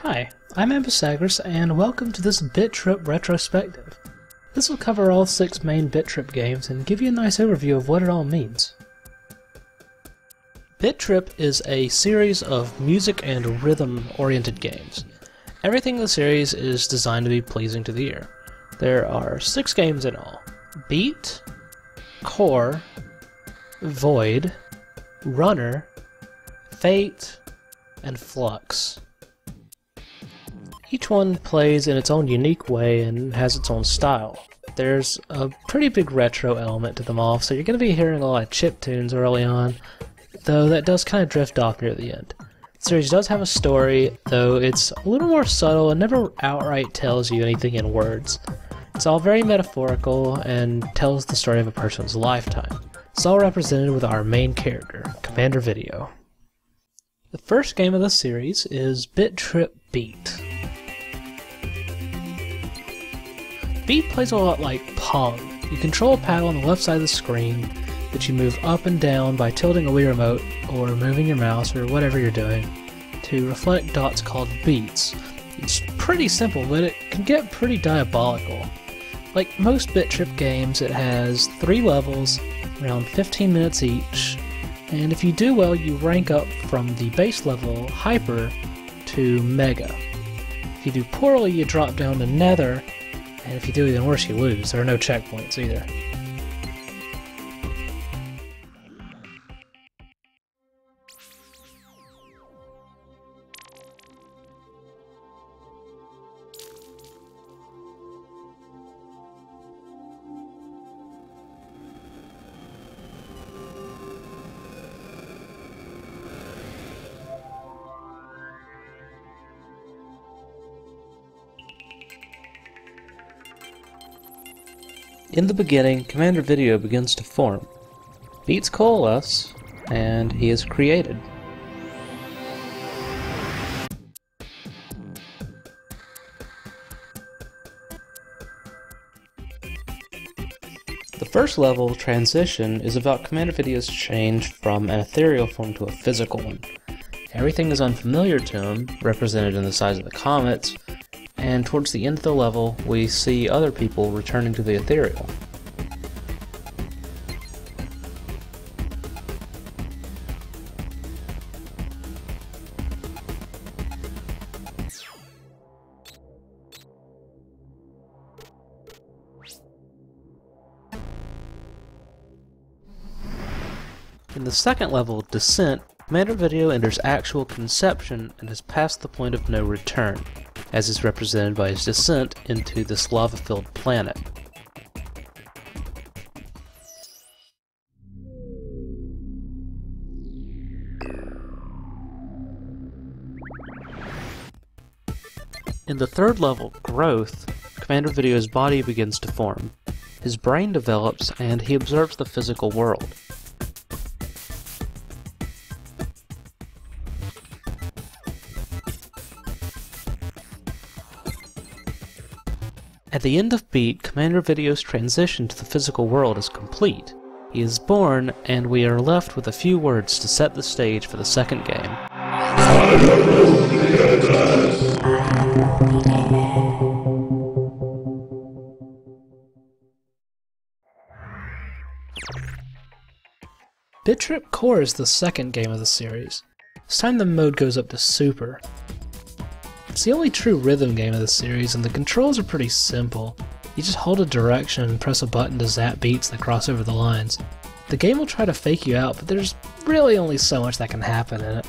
Hi, I'm Ambasagras, and welcome to this BIT.TRIP Retrospective. This will cover all 6 main BIT.TRIP games and give you a nice overview of what it all means. BIT.TRIP is a series of music and rhythm-oriented games. Everything in the series is designed to be pleasing to the ear. There are 6 games in all: Beat, Core, Void, Runner, Fate, and Flux. Each one plays in its own unique way and has its own style. There's a pretty big retro element to them all, so you're going to be hearing a lot of chip tunes early on, though that does kind of drift off near the end. The series does have a story, though it's a little more subtle and never outright tells you anything in words. It's all very metaphorical and tells the story of a person's lifetime. It's all represented with our main character, Commander Video. The first game of the series is BIT.TRIP Beat. Beat plays a lot like Pong. You control a paddle on the left side of the screen that you move up and down by tilting a Wii remote or moving your mouse or whatever you're doing to reflect dots called beats. It's pretty simple, but it can get pretty diabolical. Like most BIT.TRIP games, it has 3 levels, around 15 minutes each, and if you do well, you rank up from the base level Hyper to Mega. If you do poorly, you drop down to Nether, and if you do even worse, you lose. There are no checkpoints either. In the beginning, Commander Video begins to form. Beats coalesce, and he is created. The first level, Transition, is about Commander Video's change from an ethereal form to a physical one. Everything is unfamiliar to him, represented in the size of the comets, and towards the end of the level, we see other people returning to the ethereal. In the second level, Descent, Commander Video enters actual conception and has passed the point of no return, as is represented by his descent into this lava-filled planet. In the third level, Growth, Commander Video's body begins to form. His brain develops and he observes the physical world. At the end of Beat, Commander Video's transition to the physical world is complete. He is born, and we are left with a few words to set the stage for the second game. BIT.TRIP Core is the second game of the series. This time the mode goes up to Super. It's the only true rhythm game of the series, and the controls are pretty simple. You just hold a direction and press a button to zap beats that cross over the lines. The game will try to fake you out, but there's really only so much that can happen in it.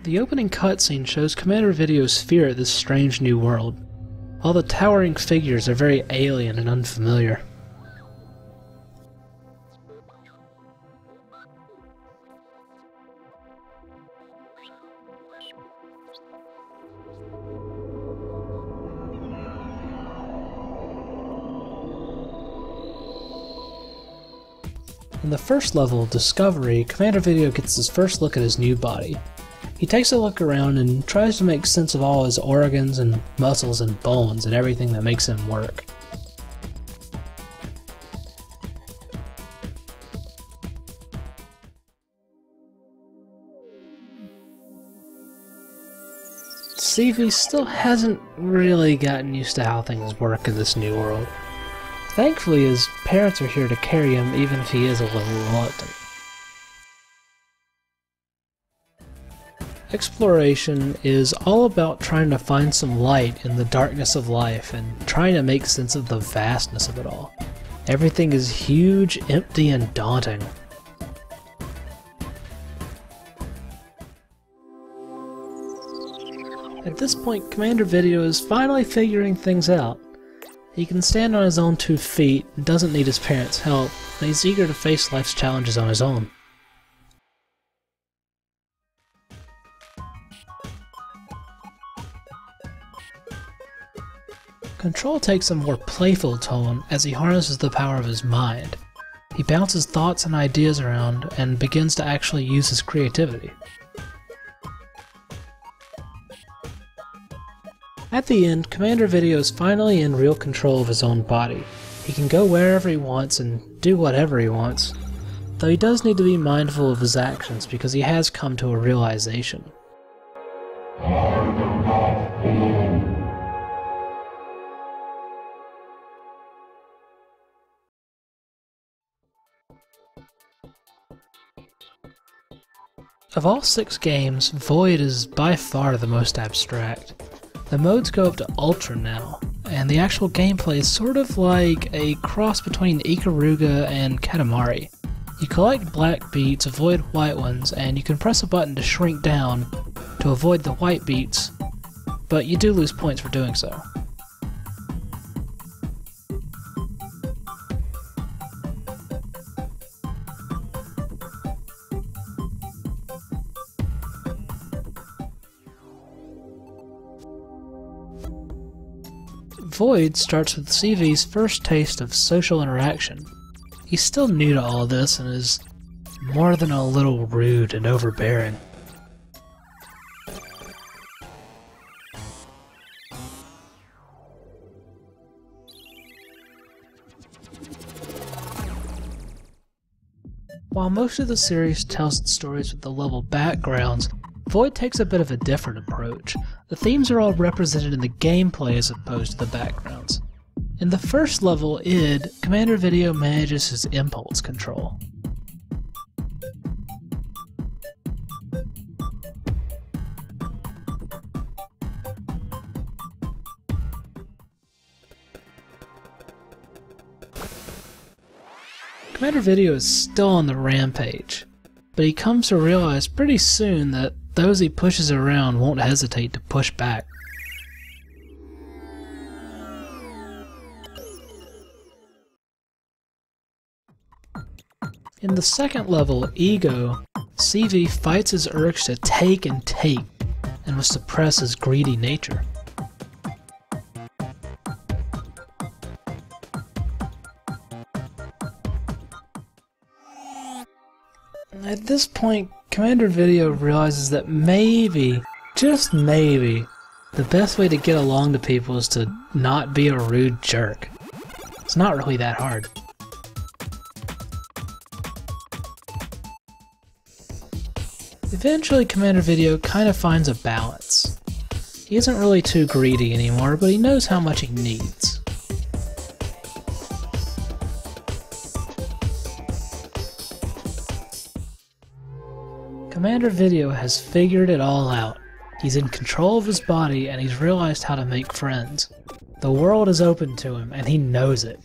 The opening cutscene shows Commander Video's fear at this strange new world. All the towering figures are very alien and unfamiliar. In the first level, Discovery, Commander Video gets his first look at his new body. He takes a look around and tries to make sense of all his organs and muscles and bones and everything that makes him work. CV still hasn't really gotten used to how things work in this new world. Thankfully, his parents are here to carry him even if he is a little reluctant. Exploration is all about trying to find some light in the darkness of life and trying to make sense of the vastness of it all. Everything is huge, empty, and daunting. At this point, Commander Video is finally figuring things out. He can stand on his own 2 feet and doesn't need his parents' help, and he's eager to face life's challenges on his own. Control takes a more playful tone as he harnesses the power of his mind. He bounces thoughts and ideas around and begins to actually use his creativity. At the end, Commander Video is finally in real control of his own body. He can go wherever he wants and do whatever he wants, though he does need to be mindful of his actions because he has come to a realization. Of all 6 games, Void is by far the most abstract. The modes go up to Ultra now, and the actual gameplay is sort of like a cross between Ikaruga and Katamari. You collect black beats, avoid white ones, and you can press a button to shrink down to avoid the white beats, but you do lose points for doing so. Void starts with CV's first taste of social interaction. He's still new to all this and is more than a little rude and overbearing. While most of the series tells its stories with the level backgrounds, Void takes a bit of a different approach. The themes are all represented in the gameplay as opposed to the backgrounds. In the first level, id, Commander Video manages his impulse control. Commander Video is still on the rampage, but he comes to realize pretty soon that those he pushes around won't hesitate to push back. In the second level, Ego, CV fights his urge to take and must suppress his greedy nature. At this point, Commander Video realizes that maybe, just maybe, the best way to get along to people is to not be a rude jerk. It's not really that hard. Eventually, Commander Video kind of finds a balance. He isn't really too greedy anymore, but he knows how much he needs. Commander Video has figured it all out. He's in control of his body and he's realized how to make friends. The world is open to him and he knows it.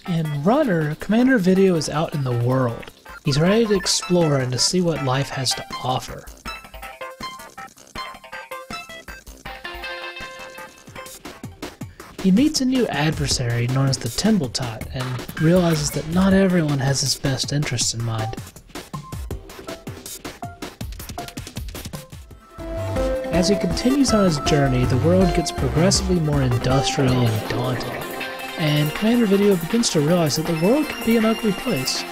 In Runner, Commander Video is out in the world. He's ready to explore and to see what life has to offer. He meets a new adversary known as the Timbletot and realizes that not everyone has his best interests in mind. As he continues on his journey, the world gets progressively more industrial and daunting, and Commander Video begins to realize that the world can be an ugly place.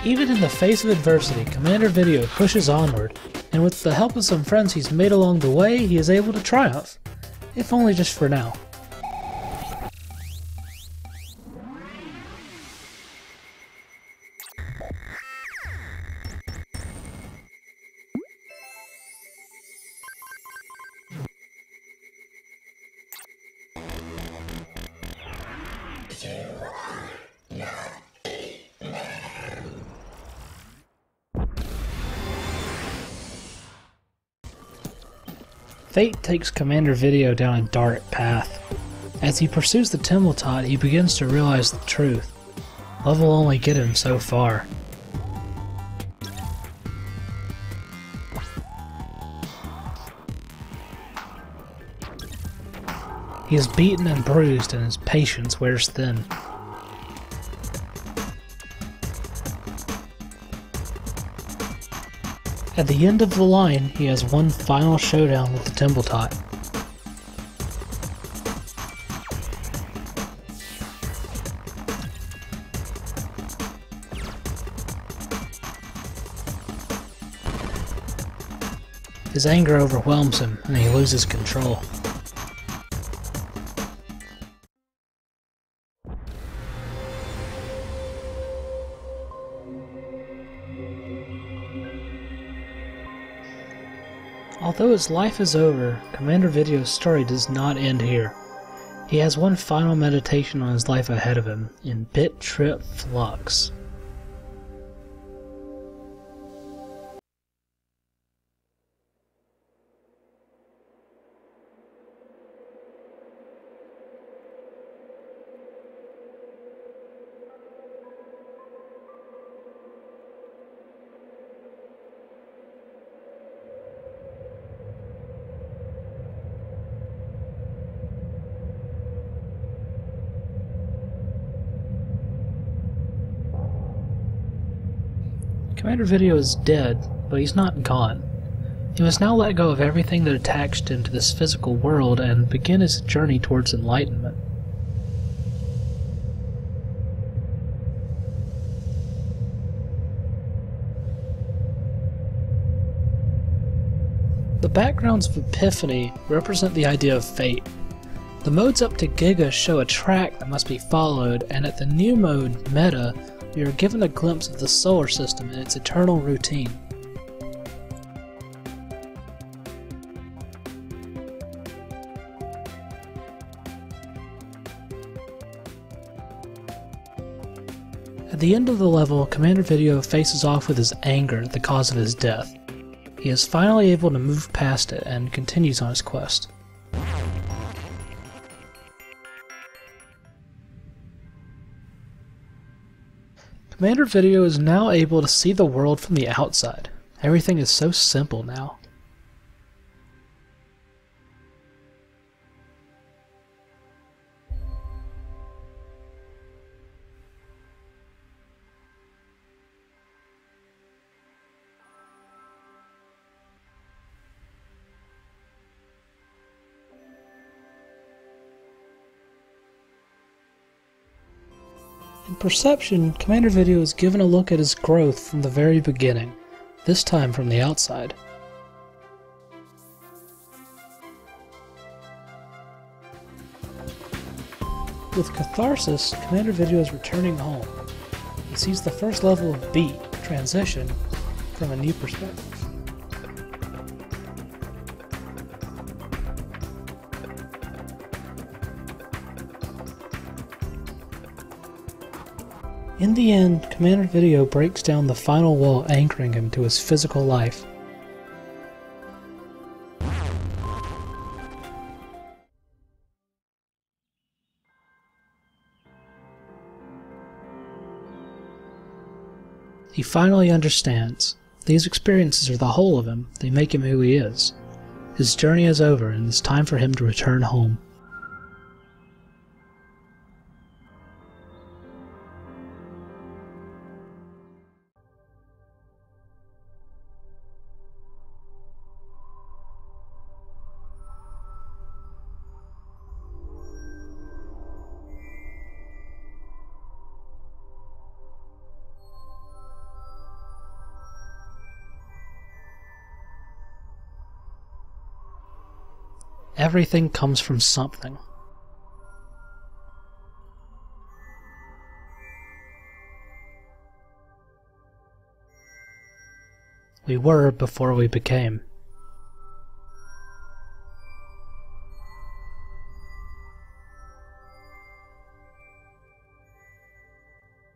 Even in the face of adversity, Commander Video pushes onward, and with the help of some friends he's made along the way, he is able to triumph, if only just for now. Fate takes Commander Video down a dark path. As he pursues the Timbletot, he begins to realize the truth. Love will only get him so far. He is beaten and bruised, and his patience wears thin. At the end of the line, he has one final showdown with the Timbletot. His anger overwhelms him, and he loses control. Although his life is over, Commander Video's story does not end here. He has one final meditation on his life ahead of him in BIT.TRIP Flux. Commander Video is dead, but he's not gone. He must now let go of everything that attached him to this physical world and begin his journey towards enlightenment. The backgrounds of Epiphany represent the idea of fate. The modes up to Giga show a track that must be followed, and at the new mode, Meta, we are given a glimpse of the solar system and its eternal routine. At the end of the level, Commander Video faces off with his anger, the cause of his death. He is finally able to move past it and continues on his quest. Commander Video is now able to see the world from the outside. Everything is so simple now. In Perception, Commander Video is given a look at his growth from the very beginning, this time from the outside. With Catharsis, Commander Video is returning home. He sees the first level of BIT, Transition, from a new perspective. In the end, Commander Video breaks down the final wall anchoring him to his physical life. He finally understands. These experiences are the whole of him. They make him who he is. His journey is over, and it's time for him to return home. Everything comes from something. We were before we became.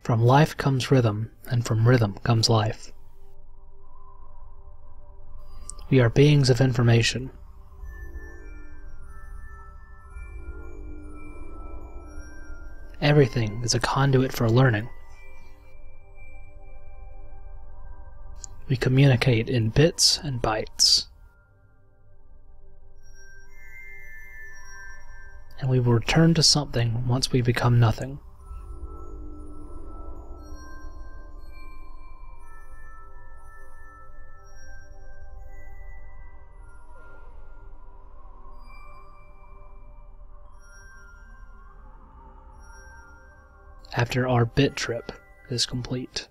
From life comes rhythm, and from rhythm comes life. We are beings of information. Everything is a conduit for learning. We communicate in bits and bytes. And we will return to something once we become nothing. After our bit trip is complete.